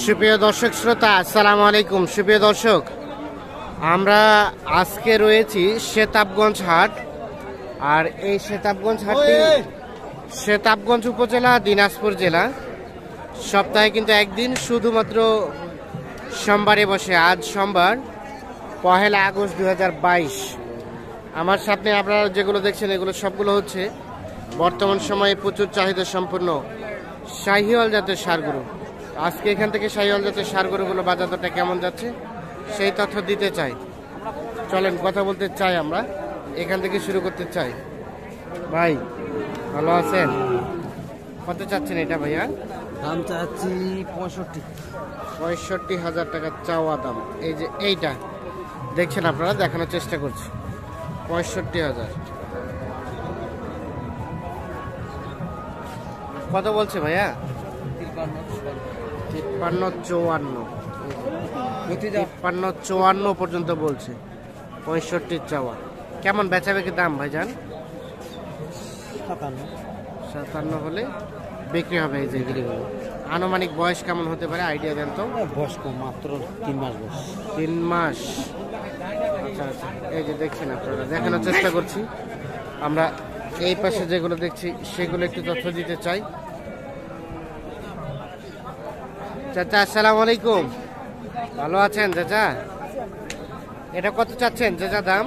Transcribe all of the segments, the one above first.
সুপ্রিয় দর্শক শ্রোতা, আসসালামু আলাইকুম। সুপ্রিয় দর্শক, আমরা আজকে রয়েছি সেতাবগঞ্জ হাট। আর এই সেতাবগঞ্জ হাটটি সেতাবগঞ্জ উপজেলা, দিনাজপুর জেলা। সপ্তাহে কিন্তু একদিন, শুধুমাত্র সোমবারে বসে। আজ সোমবার 1 আগস্ট 2022। আমার সামনে আপনারা যেগুলো দেখছেন এগুলো সবগুলো হচ্ছে বর্তমান সময়ে প্রচুর চাহিদা সম্পন্ন শাহিওয়াল জাতের ষাঁড়গরু। আজকে এখান থেকে শাহিওয়াল জাতের ষাঁড়গরুগুলো বাজার দরটা কেমন যাচ্ছে সেই তথ্য দিতে চাই। চলেন কথা বলতে চাই, আমরা এখান থেকে শুরু করতে চাই। ভাই ভালো আছেন? কত চাচ্ছেন এটা ভাইয়া? দাম চাচ্ছি 65,000 টাকা চাওয়া দাম। এই যে এইটা দেখছেন আপনারা, দেখানোর চেষ্টা করছি। 65,000। কত বলছে ভাইয়া? 53-54 পর্যন্ত বলছে। 65 চাওয়া। কেমন বেচাবেকি দাম ভাইজান? 57 হলে বিক্রি হবে। এই যে গিরিগুলো আনুমানিক বয়স কেমন হতে পারে আইডিয়া দেন তো? বয়স কম, মাত্র 3 মাস বয়স। 3 মাস। আচ্ছা আচ্ছা, এই যে দেখছেন আপনারা, দেখানোর চেষ্টা করছি। আমরা এই পাশে যেগুলো দেখছি সেগুলো একটু তথ্য দিতে চাই। চাচা আসসালামু আলাইকুম, ভালো আছেন চাচা? এটা কত চাচ্ছেন চাচা দাম?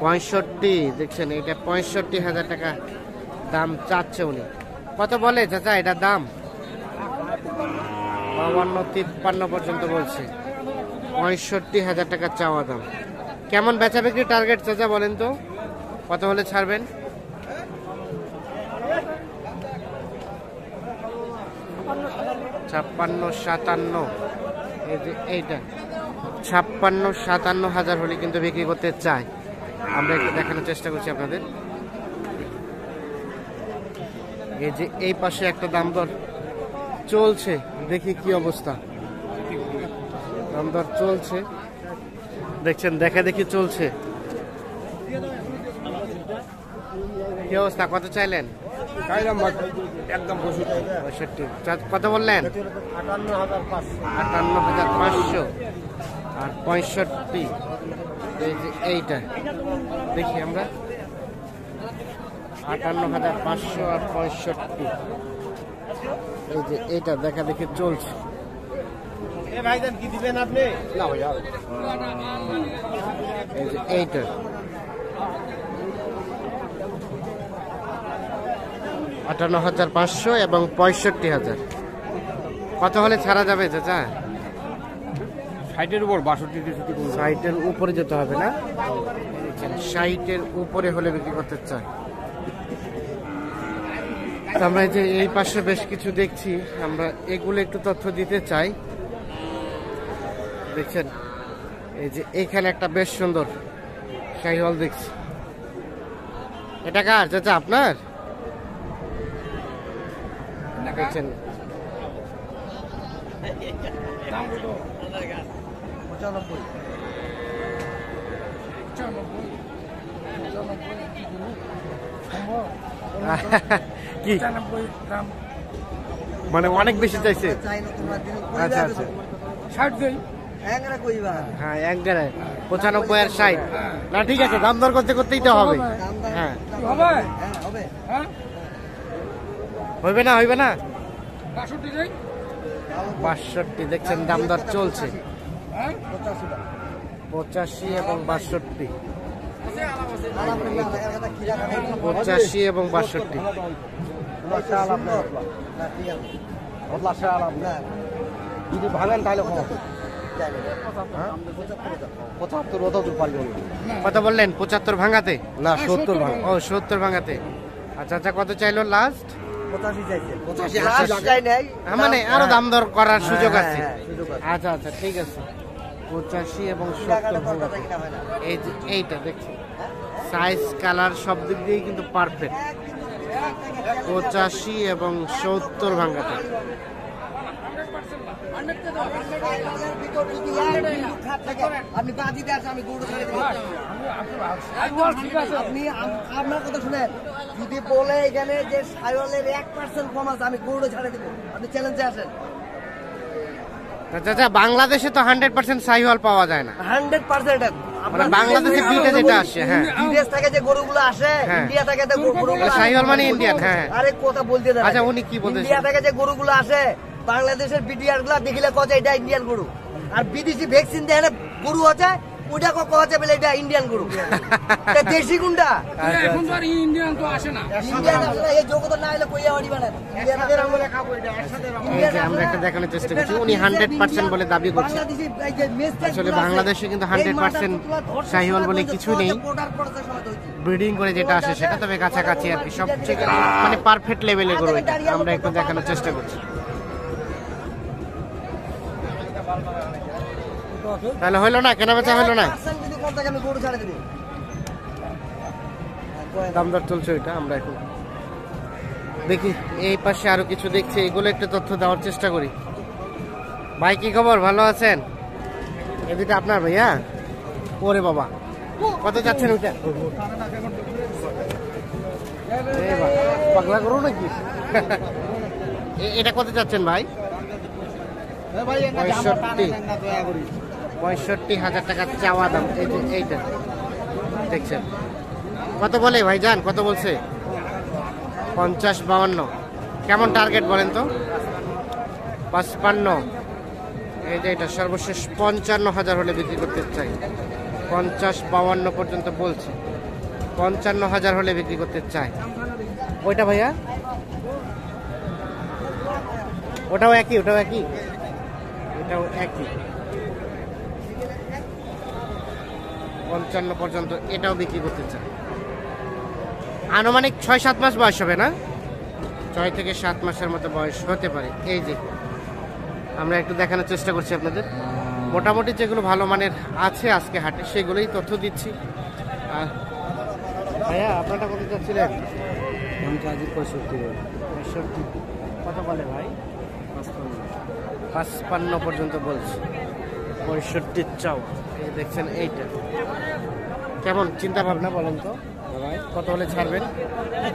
65। দেখছেন, এটা 65,000 টাকা দাম চাচ্ছে উনি। কত বলে চাচা এটার দাম? 52-53 পর্যন্ত বলছে। 65,000 টাকা চাওয়া দাম। কেমন বেচা বিক্রি টার্গেট চাচা বলেন তো? কত হলে ছাড়বেন? 56-57। এই যে এইটা 56-57 হলে কিন্তু বিক্রি করতে চাই। আমরা একটু দেখানোর চেষ্টা করছি আপনাদের। এই যে এই পাশে একটা দাম দর চলছে, দেখি কি অবস্থা। দাম দর চলছে, দেখছেন, দেখা দেখি চলছে। কি অবস্থা? কত চাইলেন? একদম 65। কত বললেন? 58,500 আর 65। এই যে এইটা দেখি আমরা, 58,500 আর 65। এই যে এইটা দেখা দেখি চলছে। কি দিবেন আপনি? না ভাইয়া, এই যে এইটা 58,500 এবং 65,000। কত হলে ছাড়া যাবে চাচা? 60-এর উপর, 62 60-এর উপরে যেতে হবে না? 60-এর উপরে হলে বিক্রি করতে চাই। আমরা যে এই পাশে বেশ কিছু দেখছি, আমরা এগুলো একটু তথ্য দিতে চাই। দেখছেন, এই যে এইখানে একটা বেশ সুন্দর শাহিওয়াল দেখছি। এটা কার চাচা? আপনার? দেখছেন, কি মানে অনেক বেশি চাইছে? আচ্ছা আচ্ছা, 60 হ্যাঁ এক গাড়ায় 95 আর 60। না ঠিক আছে, দাম দর করতে করতেই তো হবে। হ্যাঁ হইবে না, হইবে না। 62 দেখছেন, দাম দর চলছে। 85 এবং 62। 85 এবং 62। যদি ভাঙেন তাহলে 75 কত বললেন? 75 ভাঙাতে? না, 70 ভাঙা। ও 70 ভাঙাতে। আচ্ছা আচ্ছা, কত চাইলো লাস্ট? 85 মানে আরো দাম দর করার সুযোগ আছে। আচ্ছা আচ্ছা, ঠিক আছে। 85 এবং 70 ভাঙাতে। এই যে এইটা দেখছি, সাইজ কালার সব দিক দিয়েই কিন্তু পারফেক্ট। 85 এবং 70 ভাঙাতে। আপনি বাজিতে আসেন, আমি গরু ছেড়ে দেবো। আপনি আপনার কথা শুনেন, যদি বলে এখানে যে সাইওয়ালের 1% কম আছে, আমি গরু ছেড়ে দেবো। আপনি চ্যালেঞ্জে আসেন। চাচা বাংলাদেশে তো 100% সাইওয়াল পাওয়া যায় না। 100% মানে বাংলাদেশে বিটে যেটা আসে, হ্যাঁ বিদেশ থেকে যে গরুগুলো আসে, হ্যাঁ। ইন্ডিয়া থেকে যে গরুগুলো সাইওয়াল মানে ইন্ডিয়ান, হ্যাঁ। আরে কথা বলতে দেন। আচ্ছা উনি কি বলতেছেন? ইন্ডিয়া থেকে যে গরুগুলো আসে, বাংলাদেশের বিটিআর গুলা দেখিলে কয় এটা ইন্ডিয়ান গরু, আর বিদেশি ভ্যাকসিন দেয় না গরু আছে ওটা কয় বলে এটা ইন্ডিয়ান গরু। এটা দেশি গুন্ডা এখন তো আর ইন্ডিয়ান তো আসে না। ইন্ডিয়ান আসলে এই যোগ্যতা না হলে কইয়া বাড়ি বানায় ইন্ডিয়ান আমলে খাবো এটা একসাথে। এই যে আমরা একটা দেখানোর চেষ্টা করছি, উনি 100% বলে দাবি করছে। বাংলাদেশি এই যে মেসটা আসলে বাংলাদেশে কিন্তু 100% শাহিওয়াল বলে কিছু নেই, ব্রিডিং করে যেটা আসে সেটা, তবে কাছাকাছি আর কি সবচেয়ে মানে পারফেক্ট লেভেলের গরু এটা। আমরা একটু দেখানোর চেষ্টা করছি। তাহলে হইলো না, কেনা বেচা হইলো না, যদি কোন টাকা আমি গরু ছাড়ে দেব। দাম দর চলছে ওইটা। আমরা এখন দেখি এই পাশে আরো কিছু দেখছি, এগুলো একটু তথ্য দেওয়ার চেষ্টা করি। ভাই কি খবর, ভালো আছেন? এদিকে আপনার ভাইয়া? ওরে বাবা, কত যাচ্ছেন ওইটা? পাগলা করো নাকি? এটা কত যাচ্ছেন ভাই? 65,000 টাকা চাওয়া দাম। এই যে এইটা দেখছেন, কত বলে ভাই জান, কত বলছে? 50-52। কেমন টার্গেট বলেন তো? 55। এই যে এটা সর্বশেষ 55,000 হলে বিক্রি করতে চাই। 50-52 পর্যন্ত বলছে, 55,000 হলে বিক্রি করতে চাই। ওইটা ভাইয়া? ওটাও একই, ওটাও একই, এটাও একই। 55 পর্যন্ত এটাও বিক্রি করতে চাই। আনুমানিক 6-7 মাস বয়স হবে না? 6 থেকে 7 মাসের মতো বয়স হতে পারে। এই যে আমরা একটু দেখানোর চেষ্টা করছি আপনাদের, মোটামুটি যেগুলো ভালো মানের আছে আজকে হাটে সেগুলোই তথ্য দিচ্ছি। আর ভাইয়া আপনারটা কত চাচ্ছিলেন? 65। কত বলে ভাই? 55 পর্যন্ত বলছে, 65 চাও। এই দেখছেন এইটা কেমন চিন্তা ভাবনা বলেন তো, কত হলে ছাড়বেন?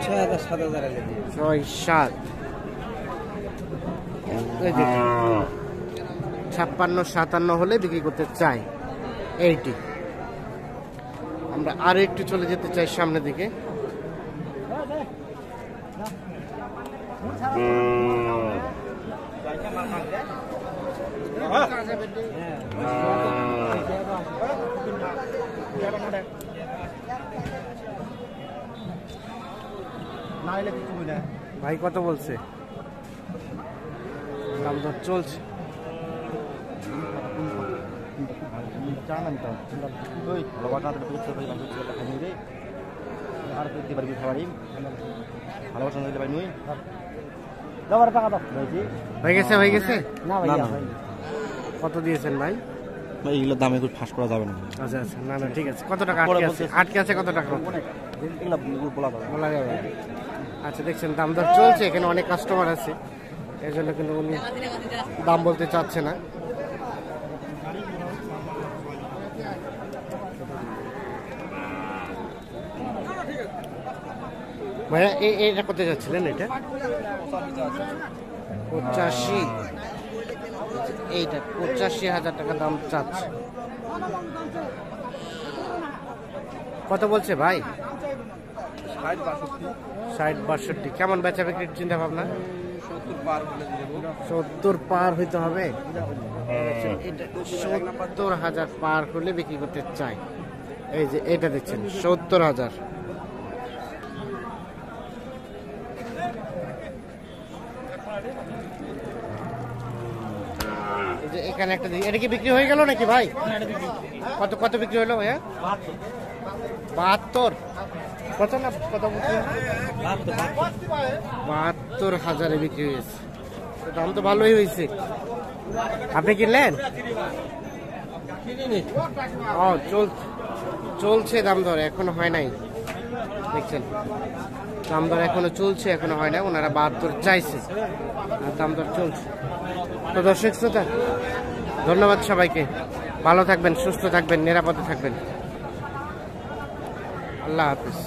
6-7। 56-57 হলে বিক্রি করতে চাই। 80। আমরা আরো একটু চলে যেতে চাই সামনের দিকে। ভাই কত বলছে? দাম দর চলছে। হয়ে গেছে, হয়ে গেছে। কত দিয়েছেন ভাই? এইগুলোর দাম একটু ফাঁস করা যাবে না। আচ্ছা আচ্ছা, না না ঠিক আছে। কত টাকা আটকে আছে? আটকে আছে কত টাকা বলা যাবে? আচ্ছা দেখছেন দাম দর চলছে, এখানে অনেক কাস্টমার আছে, এই জন্য কিন্তু উনি দাম বলতে চাচ্ছে না। ভাইয়া এটা করতে যাচ্ছিলেন? এটা 85। এইটা 85,000 টাকা দাম চাচ্ছে। কত বলছে ভাই? 60-62। কেমন বেচা বিক্রির চিন্তা ভাবনা? 70 পার হইতে হবে। 70,000 পার হলে বিক্রি করতে চাই। এই যে এটা দেখছেন 70,000। এই যে এখানে একটা, এটা কি বিক্রি হয়ে গেল নাকি ভাই? কত কত বিক্রি হলো ভাইয়া? 72। কত না কত বিক্রি? 72,000 বিক্রি হয়েছে। দাম তো ভালোই হয়েছে। আপনি কিনলেন? ও চলছে দাম দর, এখনো হয় নাই। দেখছেন দাম দর এখনো চলছে, এখনো হয় না। ওনারা 72 চাইছে আর দাম দর চলছে। তো দর্শক শ্রোতা, ধন্যবাদ সবাইকে। ভালো থাকবেন, সুস্থ থাকবেন, নিরাপদে থাকবেন। আল্লাহ হাফিজ।